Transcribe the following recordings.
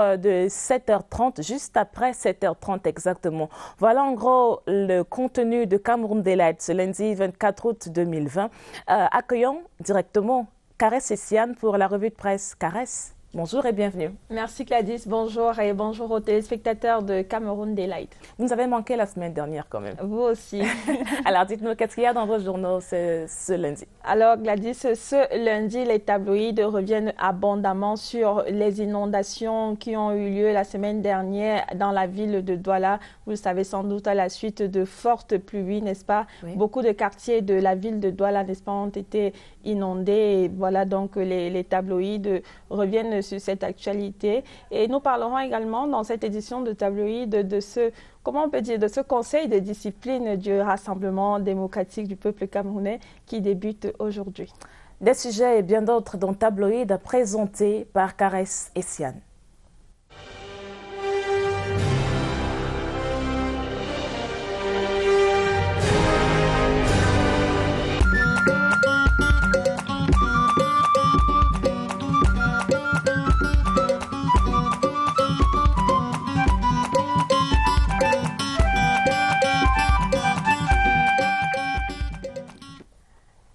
de 7h30, juste après 7h30 exactement. Voilà en gros le contenu de Cameroun Daylight ce lundi 24 août 2020. Accueillons directement Karès Essiane pour la revue de presse. Karès, bonjour et bienvenue. Merci Gladys, bonjour et bonjour aux téléspectateurs de Cameroun Daylight. Vous nous avez manqué la semaine dernière quand même. Vous aussi. Alors dites-nous, qu'est-ce qu'il y a dans vos journaux ce lundi? Alors Gladys, ce lundi, les tabloïds reviennent abondamment sur les inondations qui ont eu lieu la semaine dernière dans la ville de Douala. Vous le savez sans doute à la suite de fortes pluies, n'est-ce pas? Oui. Beaucoup de quartiers de la ville de Douala, n'est-ce pas, ont été inondés. Et voilà donc les tabloïds reviennent sur cette actualité. Et nous parlerons également dans cette édition de tabloïd de ce, comment on peut dire, de ce conseil de discipline du Rassemblement démocratique du peuple camerounais qui débute aujourd'hui. Des sujets et bien d'autres dans tabloïd présentés par Karès Essiane.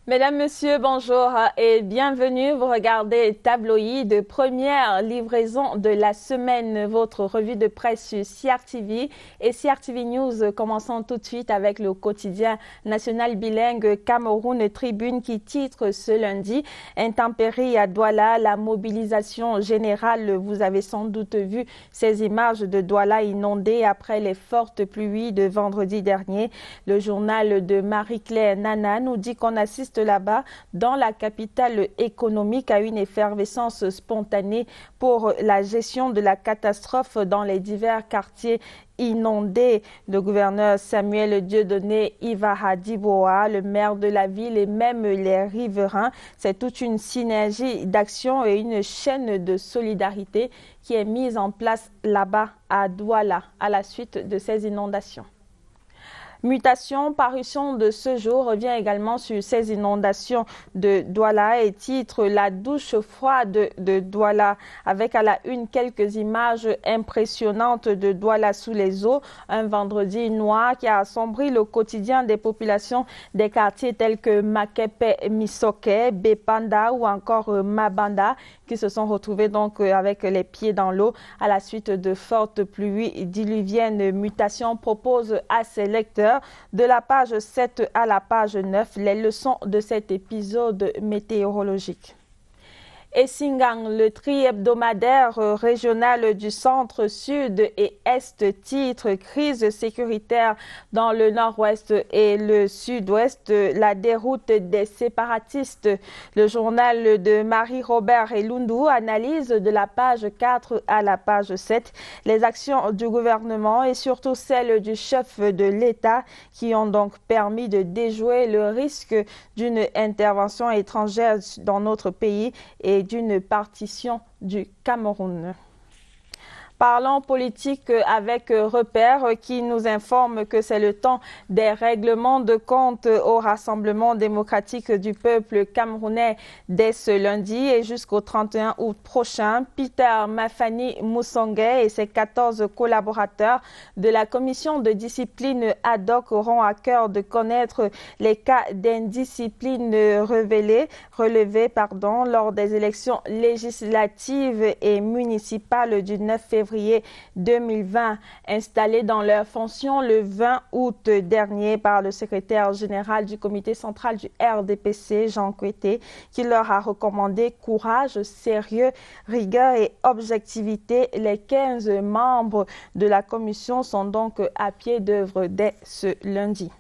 Mesdames, Messieurs, bonjour et bienvenue. Vous regardez Tabloïd, première livraison de la semaine, votre revue de presse sur CRTV et CRTV News. Commençons tout de suite avec le quotidien national bilingue Cameroun Tribune qui titre ce lundi « Intempéries à Douala, la mobilisation générale ». Vous avez sans doute vu ces images de Douala inondées après les fortes pluies de vendredi dernier. Le journal de Marie-Claire Nana nous dit qu'on assiste là-bas, dans la capitale économique, à une effervescence spontanée pour la gestion de la catastrophe dans les divers quartiers inondés. Le gouverneur Samuel Dieudonné Ivahadiboa, le maire de la ville et même les riverains, c'est toute une synergie d'action et une chaîne de solidarité qui est mise en place là-bas à Douala à la suite de ces inondations. Mutation, parution de ce jour, revient également sur ces inondations de Douala et titre « La douche froide de Douala » avec à la une quelques images impressionnantes de Douala sous les eaux. Un vendredi noir qui a assombri le quotidien des populations des quartiers tels que Makepe, Misoke, Bepanda ou encore Mabanda qui se sont retrouvés donc avec les pieds dans l'eau à la suite de fortes pluies diluviennes. Mutation propose à ses lecteurs de la page 7 à la page 9 les leçons de cet épisode météorologique. Et Singang, le tri-hebdomadaire régional du centre, sud et est, titre « Crise sécuritaire dans le nord-ouest et le sud-ouest, la déroute des séparatistes ». Le journal de Marie-Robert et Lundu analyse de la page 4 à la page 7 les actions du gouvernement et surtout celles du chef de l'État qui ont donc permis de déjouer le risque d'une intervention étrangère dans notre pays et d'une partition du Cameroun. Parlons politique avec Repère qui nous informe que c'est le temps des règlements de compte au Rassemblement démocratique du peuple camerounais dès ce lundi et jusqu'au 31 août prochain. Peter Mafani Moussongué et ses 14 collaborateurs de la commission de discipline ad hoc auront à cœur de connaître les cas d'indiscipline relevés lors des élections législatives et municipales du 9 février 2020, installés dans leurs fonctions le 20 août dernier par le secrétaire général du comité central du RDPC, Jean Koueté, qui leur a recommandé courage, sérieux, rigueur et objectivité. Les 15 membres de la commission sont donc à pied d'œuvre dès ce lundi.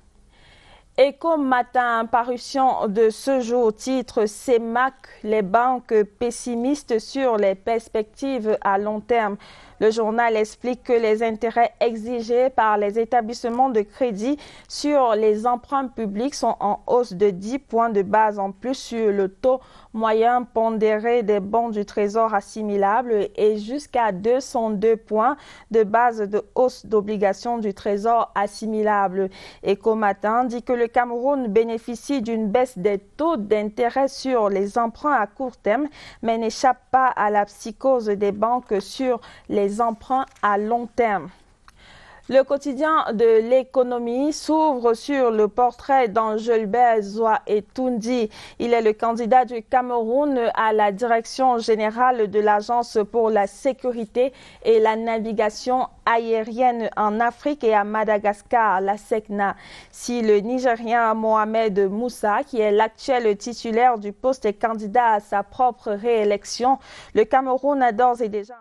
Éco Matin, parution de ce jour, titre CEMAC, les banques pessimistes sur les perspectives à long terme. Le journal explique que les intérêts exigés par les établissements de crédit sur les emprunts publics sont en hausse de 10 points de base en plus sur le taux moyen pondéré des bons du Trésor assimilables et jusqu'à 202 points de base de hausse d'obligations du Trésor assimilable. Eco-Matin dit que le Cameroun bénéficie d'une baisse des taux d'intérêt sur les emprunts à court terme, mais n'échappe pas à la psychose des banques sur les emprunts à long terme. Le quotidien de l'économie s'ouvre sur le portrait d'Engelbert Zoua Etoundi. Il est le candidat du Cameroun à la direction générale de l'Agence pour la sécurité et la navigation aérienne en Afrique et à Madagascar, la SECNA. Si le Nigérien Mohamed Moussa, qui est l'actuel titulaire du poste, est candidat à sa propre réélection, le Cameroun a d'ores et déjà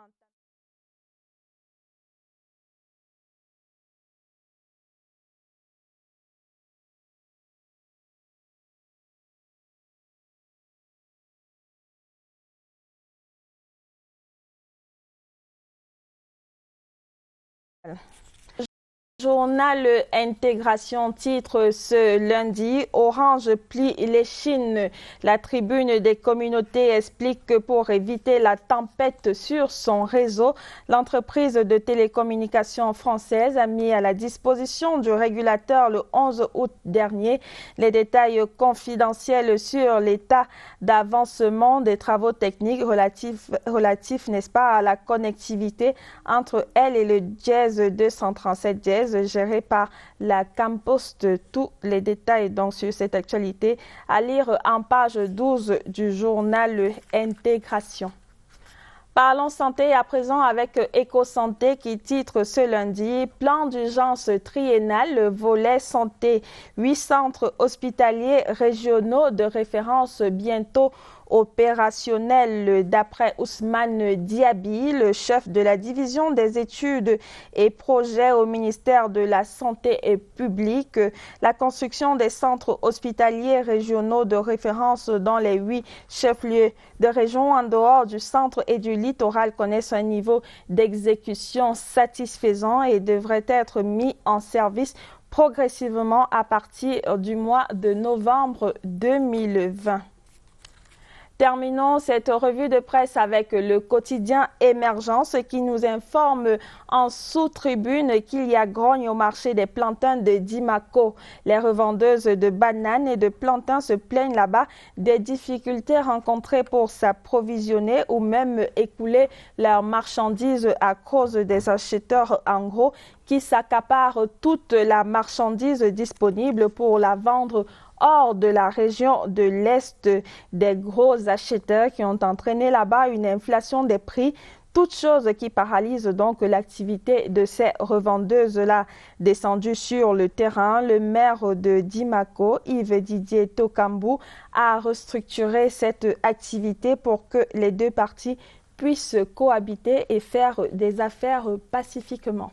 Journal Intégration titre ce lundi « Orange plie les Chines ». La tribune des communautés explique que pour éviter la tempête sur son réseau, l'entreprise de télécommunications française a mis à la disposition du régulateur le 11 août dernier les détails confidentiels sur l'état d'avancement des travaux techniques relatifs, n'est-ce pas, à la connectivité entre elle et le Jazz 237 Jazz géré par la Campost. Tous les détails donc sur cette actualité à lire en page 12 du journal Intégration. Parlons santé à présent avec EcoSanté qui titre ce lundi « Plan d'urgence triennal, volet santé ». 8 centres hospitaliers régionaux de référence bientôt opérationnel d'après Ousmane Diaby, le chef de la division des études et projets au ministère de la Santé publique. La construction des centres hospitaliers régionaux de référence dans les 8 chefs-lieux de région en dehors du centre et du littoral connaissent un niveau d'exécution satisfaisant et devrait être mis en service progressivement à partir du mois de novembre 2020. Terminons cette revue de presse avec le quotidien Émergence qui nous informe en sous-tribune qu'il y a grogne au marché des plantains de Dimako. Les revendeuses de bananes et de plantains se plaignent là-bas des difficultés rencontrées pour s'approvisionner ou même écouler leurs marchandises à cause des acheteurs en gros qui s'accaparent toute la marchandise disponible pour la vendre hors de la région de l'Est, des gros acheteurs qui ont entraîné là-bas une inflation des prix, toute chose qui paralyse donc l'activité de ces revendeuses-là. Descendu sur le terrain, le maire de Dimako, Yves Didier Tokambou, a restructuré cette activité pour que les deux parties puissent cohabiter et faire des affaires pacifiquement.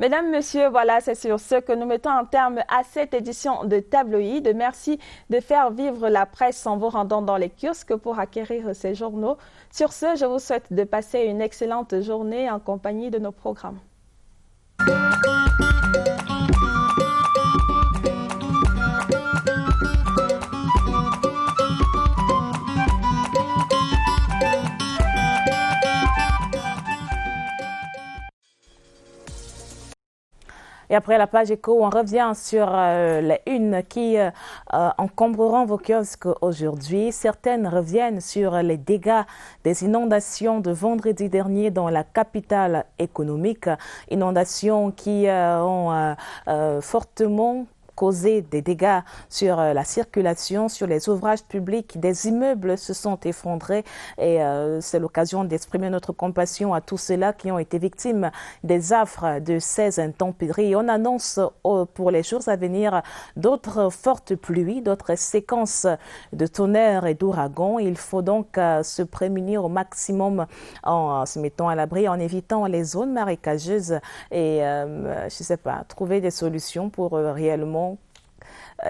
Mesdames, Messieurs, voilà, c'est sur ce que nous mettons en terme à cette édition de Tabloïd. Merci de faire vivre la presse en vous rendant dans les kiosques pour acquérir ces journaux. Sur ce, je vous souhaite de passer une excellente journée en compagnie de nos programmes. Et après la page éco, on revient sur les unes qui encombreront vos kiosques aujourd'hui. Certaines reviennent sur les dégâts des inondations de vendredi dernier dans la capitale économique. Inondations qui ont fortement causé des dégâts sur la circulation, sur les ouvrages publics. Des immeubles se sont effondrés et c'est l'occasion d'exprimer notre compassion à tous ceux-là qui ont été victimes des affres de ces intempéries. On annonce pour les jours à venir d'autres fortes pluies, d'autres séquences de tonnerre et d'ouragans. Il faut donc se prémunir au maximum en se mettant à l'abri, en évitant les zones marécageuses et, je sais pas, trouver des solutions pour réellement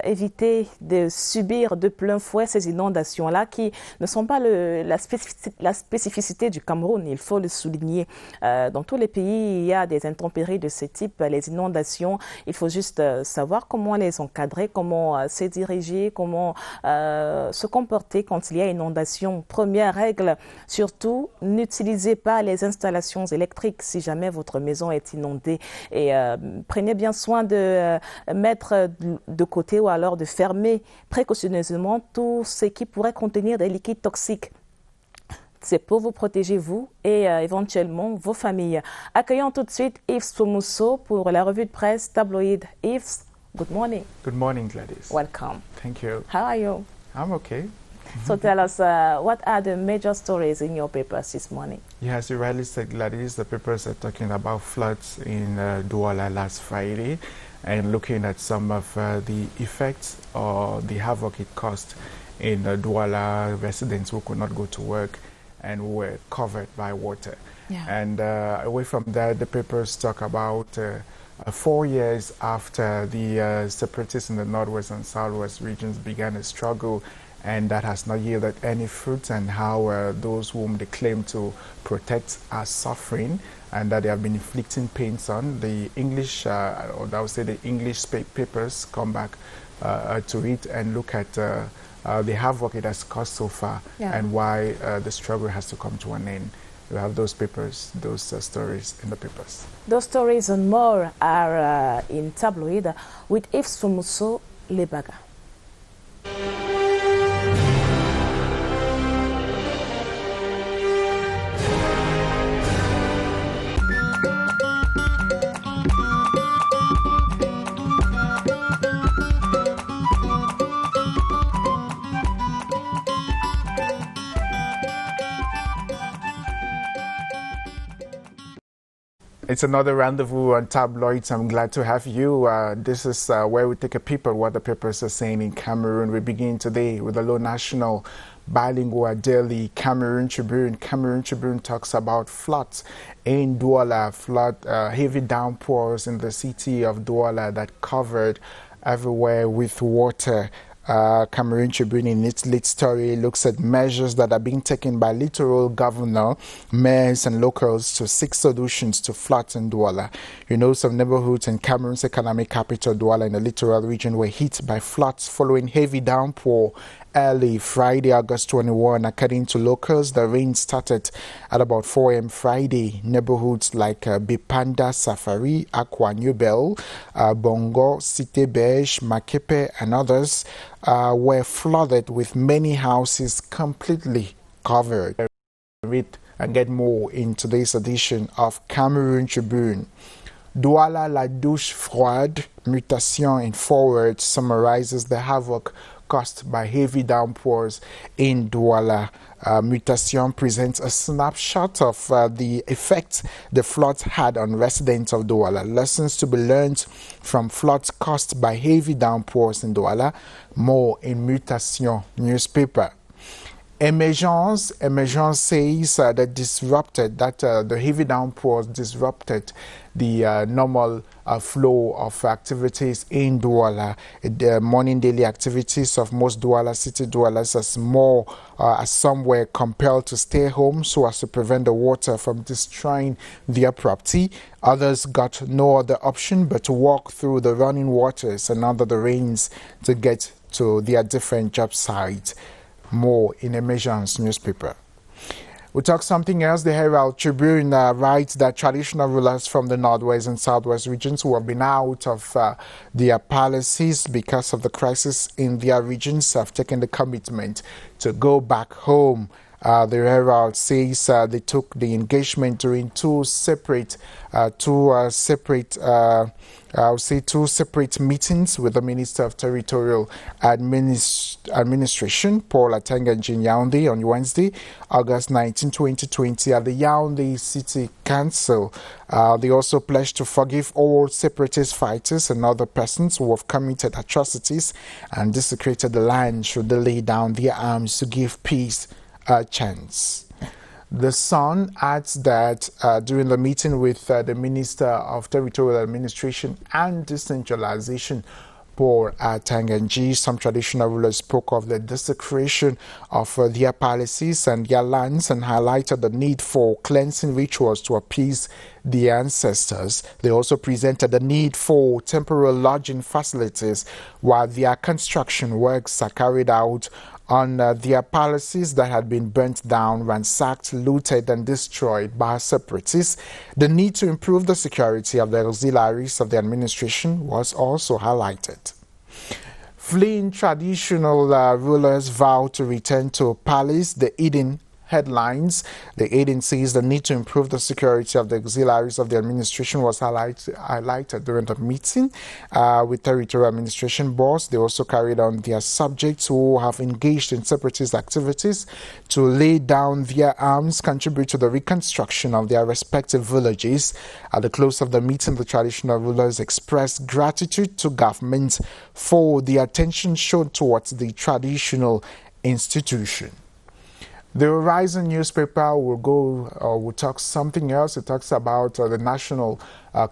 éviter de subir de plein fouet ces inondations-là qui ne sont pas la spécificité du Cameroun, il faut le souligner. Dans tous les pays, il y a des intempéries de ce type, les inondations. Il faut juste savoir comment les encadrer, comment se diriger, comment se comporter quand il y a inondation. Première règle, surtout, n'utilisez pas les installations électriques si jamais votre maison est inondée. Et prenez bien soin de mettre de côté ou alors de fermer précautionneusement tout ce qui pourrait contenir des liquides toxiques. C'est pour vous protéger, vous et éventuellement vos familles. Accueillons tout de suite Yves Soumousso pour la revue de presse tabloïd. Yves, good morning. Good morning, Gladys. Welcome. Thank you. How are you? I'm okay. So tell us, what are the major stories in your papers this morning? Yes, you rightly said, Gladys. The papers are talking about floods in Douala last Friday and looking at some of the effects or the havoc it caused in Douala residents who could not go to work and who were covered by water. Yeah. And away from that, the papers talk about 4 years after the separatists in the northwest and southwest regions began a struggle, and that has not yielded any fruit, and how those whom they claim to protect are suffering, and that they have been inflicting pains on. The English, or I would say the English papers come back to it and look at the havoc it has caused so far, yeah, and why the struggle has to come to an end. We have those papers, those stories in the papers. Those stories and more are in tabloid with Yves Soumousso Lebaga. It's another rendezvous on tabloids. I'm glad to have you. This is where we take a peep at what the papers are saying in Cameroon. We begin today with the Low National bilingual daily Cameroon Tribune. Cameroon Tribune talks about floods in Douala, heavy downpours in the city of Douala that covered everywhere with water. Cameroon Tribune in its lead story looks at measures that are being taken by littoral governor, mayors and locals to seek solutions to floods in Douala. You know, some neighborhoods in Cameroon's economic capital, Douala, in the littoral region were hit by floods following heavy downpour early Friday, August 21. According to locals, the rain started at about 4 a.m. Friday. Neighborhoods like Bipanda, Safari, Aqua Nubel, Bongo, Cité Beige, Makepe, and others were flooded, with many houses completely covered. Read and get more in today's edition of Cameroon Tribune. Douala la douche froide, mutation in forward, summarizes the havoc caused by heavy downpours in Douala. Mutation presents a snapshot of the effect the floods had on residents of Douala. Lessons to be learned from floods caused by heavy downpours in Douala. More in Mutation newspaper. Emergence says that the heavy downpours disrupted the normal flow of activities in Douala. The morning daily activities of most Douala city dwellers as some were compelled to stay home so as to prevent the water from destroying their property. Others got no other option but to walk through the running waters and under the rains to get to their different job sites. More in Emergence newspaper. We talk something else. The Herald Tribune writes that traditional rulers from the northwest and southwest regions who have been out of their palaces because of the crisis in their regions have taken the commitment to go back home. The Herald says they took the engagement during two separate meetings with the Minister of Territorial Administration, Paul Atanganji in Yaoundé, on Wednesday, August 19, 2020, at the Yaoundé City Council. They also pledged to forgive all separatist fighters and other persons who have committed atrocities and desecrated the land should they lay down their arms to give peace a chance. The Sun adds that during the meeting with the Minister of Territorial Administration and Decentralization, Port at Tanganji, some traditional rulers spoke of the desecration of their palaces and their lands and highlighted the need for cleansing rituals to appease the ancestors. They also presented the need for temporary lodging facilities while their construction works are carried out on their palaces that had been burnt down, ransacked, looted and destroyed by separatists. The need to improve the security of the auxiliaries of the administration was also highlighted. Fleeing traditional rulers vow to return to palace. The Eden headlines. The Eden says the need to improve the security of the auxiliaries of the administration was highlighted during the meeting with territorial administration boards. They also carried on their subjects who have engaged in separatist activities to lay down their arms, contribute to the reconstruction of their respective villages. At the close of the meeting, the traditional rulers expressed gratitude to government for the attention shown towards the traditional institution. The Horizon newspaper will talk something else. It talks about the National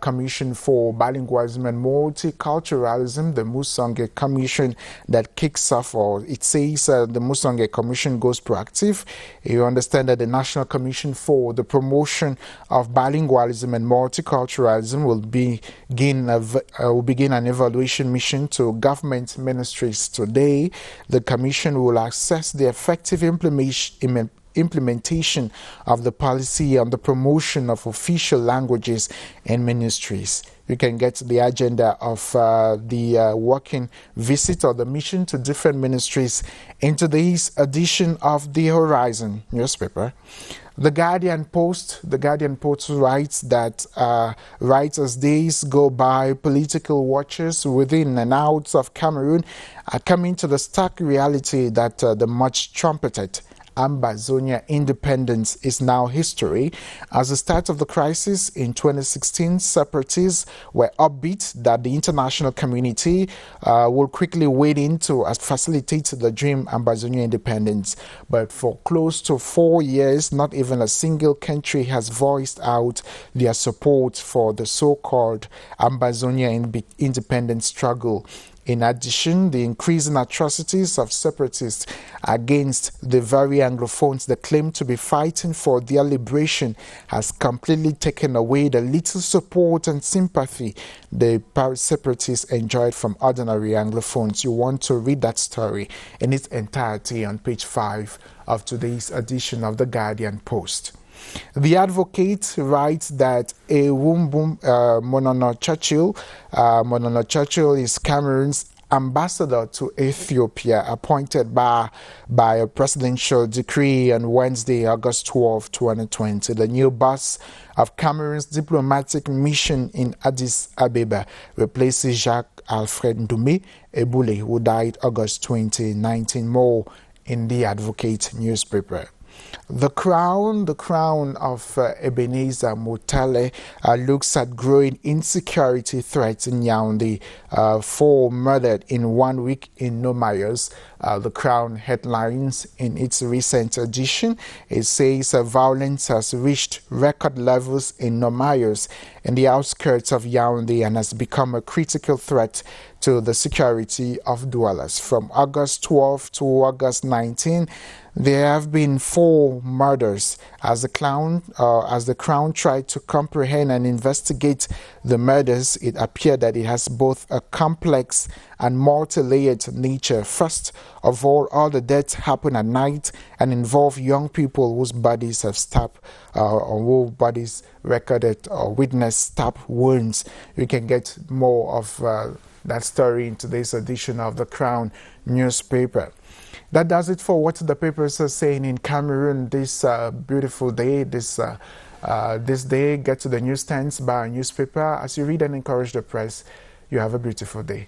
Commission for Bilingualism and Multiculturalism, the Musonge Commission that kicks off, or it says the Musonge Commission goes proactive. You understand that the National Commission for the Promotion of Bilingualism and Multiculturalism will begin an evaluation mission to government ministries today. The Commission will assess the effective implementation of the policy on the promotion of official languages in ministries. You can get the agenda of the working visit or the mission to different ministries in today's edition of the Horizon newspaper. The Guardian Post writes that as days go by, political watchers within and out of Cameroon are coming to the stark reality that the much trumpeted Ambazonia independence is now history. As the start of the crisis in 2016, separatists were upbeat that the international community will quickly wade in to facilitate the dream Ambazonia independence. But for close to 4 years, not even a single country has voiced out their support for the so-called Ambazonia independence struggle. In addition, the increasing atrocities of separatists against the very Anglophones that claim to be fighting for their liberation has completely taken away the little support and sympathy the separatists enjoyed from ordinary Anglophones. You want to read that story in its entirety on page 5 of today's edition of the Guardian Post. The Advocate writes that Monono Churchill is Cameroon's ambassador to Ethiopia, appointed by a presidential decree on Wednesday, August 12, 2020. The new boss of Cameroon's diplomatic mission in Addis Ababa replaces Jacques-Alfred Ndoumé Eboule, who died August 2019. More in the Advocate newspaper. The Crown of Ebenezer Motale looks at growing insecurity threats in Yaoundé. 4 murdered in 1 week in Nomayos. The Crown headlines in its recent edition. It says violence has reached record levels in Nomayos in the outskirts of Yaoundé and has become a critical threat to the security of dwellers. From August 12 to August 19, there have been 4 murders. As the Crown tried to comprehend and investigate the murders, it appeared that it has both a complex and multi-layered nature. First of all the deaths happen at night and involve young people whose bodies have or whose bodies recorded or witnessed stab wounds. You can get more of that story in today's edition of the Crown newspaper. That does it for what the papers are saying in Cameroon this beautiful day, this day. Get to the newsstands, buy a newspaper. As you read and encourage the press, you have a beautiful day.